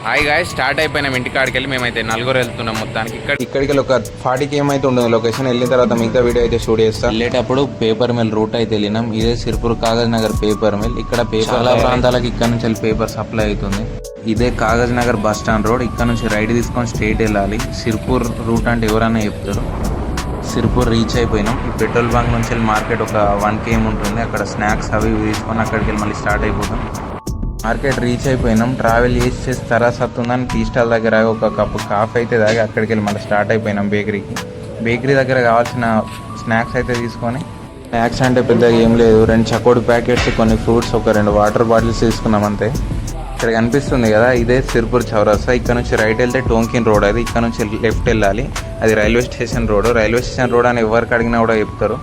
Hi guys, start అయిపోయినాం ఇంటికాడికి వెళ్ళి. మేమైతే నలుగురు వెళ్తున్నాం మొత్తానికి. ఇక్కడికి ఒక 40 km అయితే ఉంటుంది లొకేషన్. వెళ్ళిన తర్వాత మిగతా వీడియో అయితే షూట్ చేస్తాం. వెళ్ళేటప్పుడు పేపర్ మిల్ రూట్ అయితే వెళ్ళినాం. ఇదే సిర్పూర్ కాగజ్ నగర్ పేపర్ మిల్. ఇక్కడ చాలా ప్రాంతాలకు ఇక్కడ నుంచి వెళ్ళి పేపర్ సప్లై అవుతుంది. ఇదే Kagaz Nagar bus stand road. ఇక్కడ నుంచి రైట్ తీసుకొని స్ట్రైట్ వెళ్ళాలి. సిర్పూర్ రూట్ అంటే ఎవరైనా చెప్తారు. సిర్పూర్ రీచ్ అయిపోయినాం. ఈ పెట్రోల్ బంక్ నుంచి వెళ్ళి మార్కెట్ ఒక 1 km ఉంటుంది. అక్కడ స్నాక్స్ అవి తీసుకొని అక్కడికి వెళ్ళి మళ్ళీ స్టార్ట్ అయిపోతాం. మార్కెట్ రీచ్ అయిపోయినాం. ట్రావెల్ చేసి తరాసత్తుందని టీ స్టాల్ దగ్గర ఒక కప్పు కాఫీ అయితే తాగి అక్కడికి వెళ్ళి మళ్ళీ స్టార్ట్ అయిపోయినాం బేకరీకి. బేకరీ దగ్గర కావాల్సిన స్నాక్స్ అయితే తీసుకొని, స్నాక్స్ అంటే పెద్దగా ఏం లేదు, 2 చకోడి ప్యాకెట్స్, కొన్ని ఫ్రూట్స్, ఒక 2 వాటర్ బాటిల్స్ తీసుకున్నాం అంతే. ఇక్కడ కనిపిస్తుంది కదా, ఇదే సిర్పూర్ చౌరస్తా. ఇక్కడ నుంచి రైట్ వెళ్తే టోంకిన్ రోడ్. అది ఇక్కడ నుంచి లెఫ్ట్ వెళ్ళాలి. అది railway station road. Railway station road అని ఎవరికి అడిగినా కూడా చెప్తారు.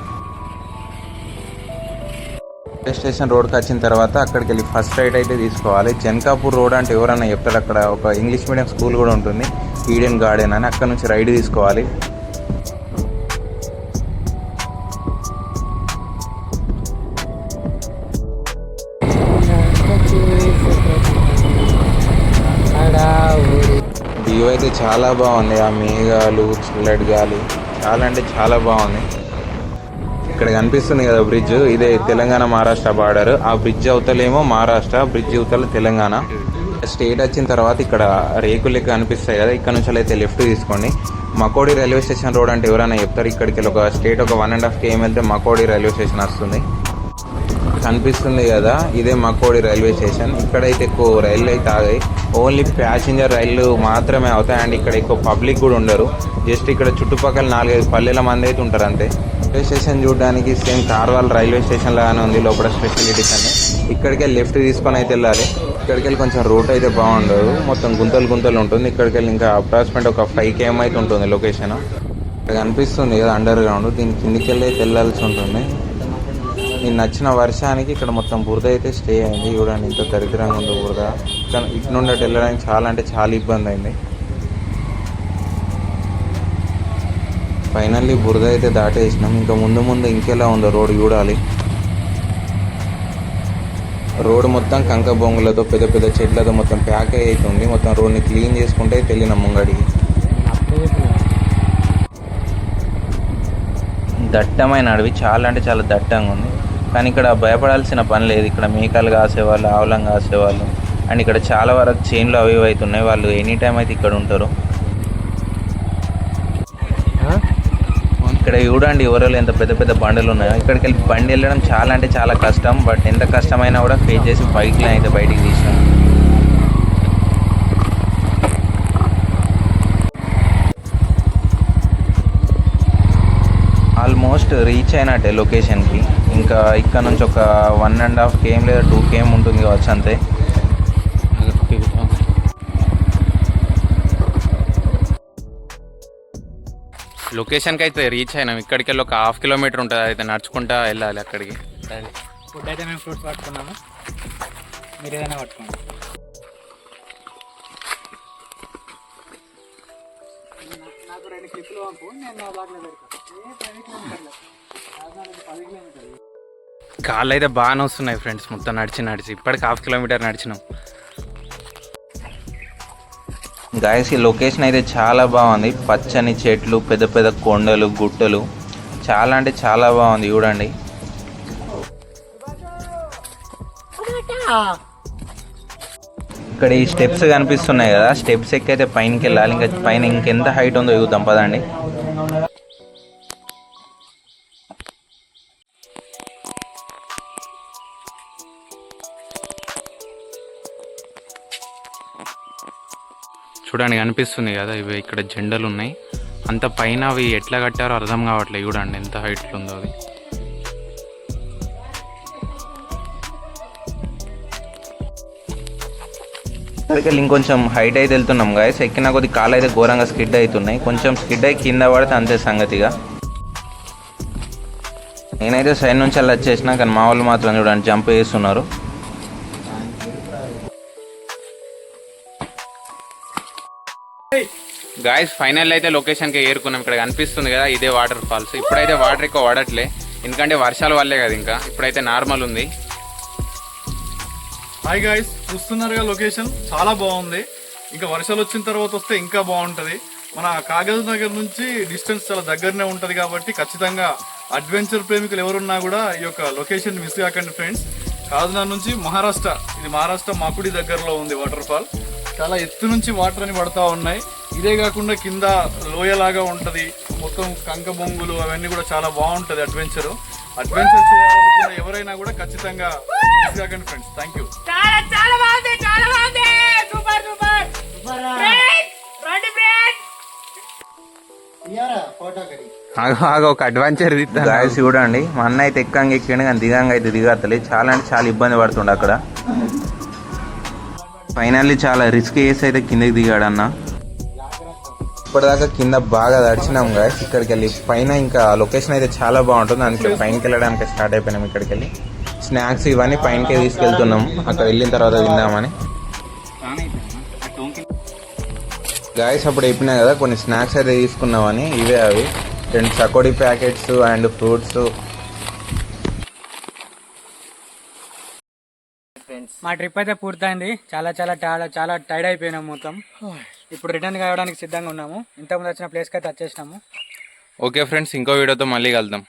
రైల్వే స్టేషన్ రోడ్కి వచ్చిన తర్వాత అక్కడికి వెళ్ళి ఫస్ట్ రైట్ అయితే తీసుకోవాలి. జన్కాపూర్ రోడ్ అంటే ఎవరన్నా చెప్తారు. అక్కడ ఒక ఇంగ్లీష్ మీడియం స్కూల్ కూడా ఉంటుంది, ఈడెన్ గార్డెన్ అని. అక్కడ నుంచి రైట్ తీసుకోవాలి. వ్యూ అయితే చాలా బాగుంది. ఆ మేఘాలు, చల్లటి గాలి, చాలా అంటే చాలా బాగుంది. ఇక్కడ కనిపిస్తుంది కదా బ్రిడ్జ్, ఇదే తెలంగాణ మహారాష్ట్ర బార్డర్. ఆ బ్రిడ్జ్ అవతలేమో మహారాష్ట్ర, బ్రిడ్జ్ అవతల తెలంగాణ. స్టేట్ వచ్చిన తర్వాత ఇక్కడ రేకులు లెక్క కనిపిస్తాయి కదా, ఇక్కడ నుంచి అయితే లెఫ్ట్ తీసుకోండి. మకోడి రైల్వే స్టేషన్ రోడ్ అంటే ఎవరైనా చెప్తారు. ఇక్కడికి వెళ్ళి ఒక స్టేట్ ఒక 1.5 km వెళ్తే మకోడి రైల్వే స్టేషన్ వస్తుంది. కనిపిస్తుంది కదా, ఇదే మకోడి రైల్వే స్టేషన్. ఇక్కడైతే ఎక్కువ రైళ్ళు అయితే ఆగాయి. ఓన్లీ ప్యాసింజర్ రైళ్ళు మాత్రమే అవుతాయి. అండ్ ఇక్కడ ఎక్కువ పబ్లిక్ కూడా ఉండరు. జస్ట్ ఇక్కడ చుట్టుపక్కల 4-5 పల్లెల మంది అయితే ఉంటారు అంతే. రైల్వే స్టేషన్ చూడడానికి సేమ్ కార్వాల్ రైల్వే స్టేషన్ లాగానే ఉంది. లోపల ఫెసిలిటీస్ అన్ని. ఇక్కడికి లెఫ్ట్ తీసుకొని అయితే వెళ్ళాలి. ఇక్కడికి వెళ్ళి కొంచెం రూట్ అయితే బాగుండదు, మొత్తం గుంతలు గుంతలు ఉంటుంది. ఇక్కడికి వెళ్ళి ఇంకా అప్రాక్సిమేట్ ఒక 5 km అయితే ఉంటుంది లొకేషన్. ఇక్కడ కనిపిస్తుంది కదా అండర్ గ్రౌండ్, దీని కిందికి వెళ్ళి అయితే వెళ్ళాల్సి ఉంటుంది. నేను నచ్చిన వర్షానికి ఇక్కడ మొత్తం బురద అయితే స్టే అయింది. చూడండి ఇంత దరిద్రంగా ఉంది బురద. ఇటు నుండి అటు వెళ్ళడానికి చాలా అంటే చాలా ఇబ్బంది అయింది. ఫైనల్లీ బురద అయితే దాటేసినాం. ఇంకా ముందు ముందు ఇంకెలా ఉందో రోడ్ చూడాలి. రోడ్ మొత్తం కంక బొంగులతో, పెద్ద పెద్ద చెట్లతో మొత్తం ప్యాక్ అవుతుంది. మొత్తం రోడ్ని క్లీన్ చేసుకుంటే వెళ్ళినాం ముంగడికి. దట్టమైన అడవి, చాలా అంటే చాలా దట్టంగా ఉంది. కానీ ఇక్కడ భయపడాల్సిన పని లేదు. ఇక్కడ మేకలు కాసేవాళ్ళు, ఆవులం కాసేవాళ్ళు, అండ్ ఇక్కడ చాలా వరకు చైన్లు అవి అవుతున్నాయి. వాళ్ళు ఎనీ టైం అయితే ఇక్కడ ఉంటారు. ఇక్కడ చూడండి ఎవరోళ్ళు ఎంత పెద్ద పెద్ద బండులు ఉన్నాయో. ఇక్కడికి వెళ్ళి బండి వెళ్ళడం చాలా అంటే చాలా కష్టం. బట్ ఎంత కష్టమైనా కూడా ఫేస్ చేసి బైక్లో అయితే బయటికి తీసాం. ఆల్మోస్ట్ రీచ్ అయినట్టే లొకేషన్కి. ఇంకా ఇక్కడ నుంచి ఒక 1.5 km లేదా 2 km ఉంటుంది కావచ్చు అంతే. లొకేషన్కి అయితే రీచ్ అయినాం. ఇక్కడికి వెళ్ళి ఒక 1/2 km ఉంటుంది. అయితే నడుచుకుంటా వెళ్ళాలి అక్కడికి. ఫుడ్ అయితే మేము ఫ్రూట్స్ పట్టుకున్నాము, మీరు ఏదైనా పట్టుకోండి. నాకు 2 క్లిప్లు పంపు, నేను నా బ్లాగ్లో పెడతాను. 10 కిలోమీటర్లు, 10 కిలోమీటర్లు. కాళ్ళు అయితే బాగానే వస్తున్నాయి ఫ్రెండ్స్. మొత్తం నడిచి ఇప్పటికి 1/2 km నడిచినాం. గాయస్ ఈ లొకేషన్ అయితే చాలా బాగుంది. పచ్చని చెట్లు, పెద్ద పెద్ద కొండలు, గుట్టలు, చాలా అంటే చాలా బాగుంది. చూడండి ఇక్కడ ఈ స్టెప్స్ కనిపిస్తున్నాయి కదా, స్టెప్స్ ఎక్కైతే పైనకి వెళ్ళాలి. ఇంకా పైన ఇంకెంత హైట్ ఉందో చూద్దాం పదండి. చూడండి కనిపిస్తుంది కదా, ఇవి ఇక్కడ జెండలు ఉన్నాయి. అంత పైన అవి ఎట్లా కట్టారో అర్థం కావట్లేదు. చూడండి ఎంత హైట్లో ఉందో అది. ఇక్కడికి ఇంకొంచెం హైట్ అయితే వెళ్తున్నాం గాయస్. ఎక్కిన కొద్ది కాలు అయితే ఘోరంగా స్కిడ్ అవుతున్నాయి. కొంచెం స్కిడ్ అయి కింద పడితే అంతే సంగతిగా. నేనైతే సైడ్ నుంచి అలా వచ్చేసిన, కానీ మా వాళ్ళు మాత్రం చూడండి జంప్ చేస్తున్నారు. గాయస్ ఫైనల్ అయితే లొకేషన్కి ఏరుకున్నాం. ఇక్కడ కనిపిస్తుంది కదా, ఇదే వాటర్ ఫాల్స్. ఇప్పుడైతే వాటర్ ఎక్కువ పడట్లే, ఎందుకంటే వర్షాల వల్లే కదా. ఇంకా ఇప్పుడైతే నార్మల్ ఉంది. హాయ్ గైస్, చూస్తున్నారుగా లొకేషన్ చాలా బాగుంది. ఇంకా వర్షాలు వచ్చిన తర్వాత వస్తే ఇంకా బాగుంటది. మన కాగజ్ నగర్ నుంచి డిస్టెన్స్ చాలా దగ్గరనే ఉంటది కాబట్టి ఖచ్చితంగా అడ్వెంచర్ ప్రేమికులు ఎవరున్నా కూడా ఈ యొక్క లొకేషన్ మిస్ కాకండి ఫ్రెండ్స్. కాకినాడ నుంచి మహారాష్ట్ర, ఇది మహారాష్ట్ర మాకుడి దగ్గరలో ఉంది వాటర్ ఫాల్. చాలా ఎత్తు నుంచి వాటర్ అని పడతా ఉన్నాయి. ఇదే కాకుండా కింద లోయలాగా ఉంటది, మొత్తం కంక బొంగులు అవన్నీ కూడా చాలా బాగుంటది. అడ్వెంచర్ చేయాలనుకున్న ఎవరైనా కూడా ఖచ్చితంగా మిస్ కాకండి ఫ్రెండ్స్. Thank you. ఆగో ఒక అడ్వెంచర్ గాయస్ చూడండి, మా అన్న అయితే ఎక్కంగా ఎక్కండి కానీ దిగంగా అయితే దిగతలే. చాలా అంటే చాలా ఇబ్బంది పడుతుండే అక్కడ. ఫైనల్లీ చాలా రిస్క్ చేసి అయితే కిందకి దిగాడు అన్న. ఇప్పటిదాకా కింద బాగా దడిచినాం గాయస్. ఇక్కడికి వెళ్ళి పైన ఇంకా లొకేషన్ అయితే చాలా బాగుంటుంది. అందుకే పైనకి వెళ్ళడానికి స్టార్ట్ అయిపోయినాం. ఇక్కడికి వెళ్ళి స్నాక్స్ ఇవన్నీ పైనకే తీసుకెళ్తున్నాం, అక్కడ వెళ్ళిన తర్వాత తిందామని. గాయస్ అప్పుడు చెప్పినా కదా కొన్ని స్నాక్స్ అయితే తీసుకున్నామని. ఇవే అవి 2 చకోడీ ప్యాకెట్స్ అండ్ ఫ్రూట్స్. మా ట్రిప్ అయితే పూర్తయింది. చాలా చాలా చాలా చాలా టైర్డ్ అయిపోయినాం మొత్తం. ఇప్పుడు రిటర్న్ కావడానికి సిద్ధంగా ఉన్నాము. ఇంతకుముందు వచ్చిన ప్లేస్కి అయితే వచ్చేసినాము. ఓకే ఫ్రెండ్స్, ఇంకో వీడియోతో మళ్ళీ కలుద్దాం.